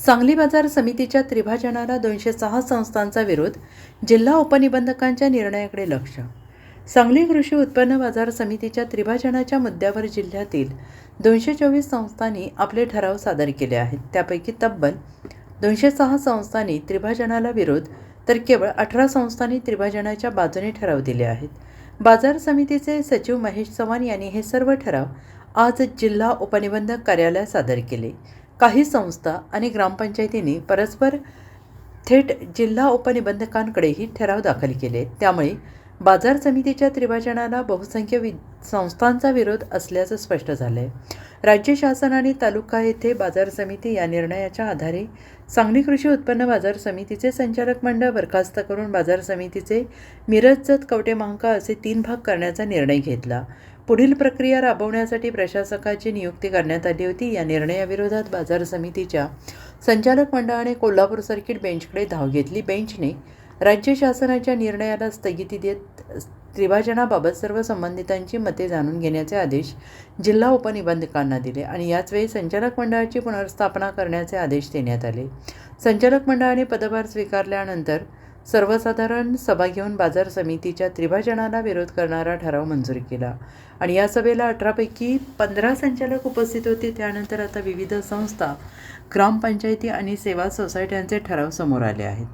सांगली बाजार समितीच्या त्रिभाजनाला 206 संस्थांचा विरोध. जिल्हा उपनिबंधकांच्या निर्णयाकडे लक्ष. सांगली कृषी उत्पन्न बाजार समितीच्या त्रिभाजनाच्या मुद्द्यावर जिल्ह्यातील 224 संस्थांनी आपले ठराव सादर केले आहेत. त्यापैकी तब्बल 206 संस्थांनी त्रिभाजनाला विरोध तर केवळ 18 संस्थांनी त्रिभाजनाच्या बाजूने ठराव दिले आहेत. बाजार समितीचे सचिव महेश चव्हाण यांनी हे सर्व ठराव आज जिल्हा उपनिबंधक कार्यालयात सादर केले. काही संस्था आणि ग्रामपंचायतींनी परस्पर थेट जिल्हा उपनिबंधकांकडेही ठराव दाखल केले. त्यामुळे बाजार समितीच्या त्रिभाजनाला बहुसंख्य संस्थांचा विरोध असल्याचं स्पष्ट झालं आहे. राज्य शासन आणि तालुका येथे बाजार समिती या निर्णयाच्या आधारे सांगली कृषी उत्पन्न बाजार समितीचे संचालक मंडळ बरखास्त करून बाजार समितीचे मिरज जत कवटे महांका असे 3 भाग करण्याचा निर्णय घेतला. पुढील प्रक्रिया राबवण्यासाठी प्रशासकाची नियुक्ती करण्यात आली होती. या निर्णयाविरोधात बाजार समितीच्या संचालक मंडळाने कोल्हापूर सर्किट बेंचकडे धाव घेतली. बेंचने राज्य शासनाच्या निर्णयाला स्थगिती देत त्रिभाजनाबाबत सर्व संबंधितांची मते जाणून घेण्याचे आदेश जिल्हा उपनिबंधकांना दिले आणि याचवेळी संचालक मंडळाची पुनर्स्थापना करण्याचे आदेश देण्यात आले. संचालक मंडळाने पदभार स्वीकारल्यानंतर सर्वसाधारण सभा घेऊन बाजार समितीच्या त्रिभाजनाला विरोध करणारा ठराव मंजूर केला आणि या सभेला 18 पैकी 15 संचालक उपस्थित होते. त्यानंतर आता विविध संस्था, ग्रामपंचायती आणि सेवा सोसायट्यांचे ठराव समोर आले आहेत.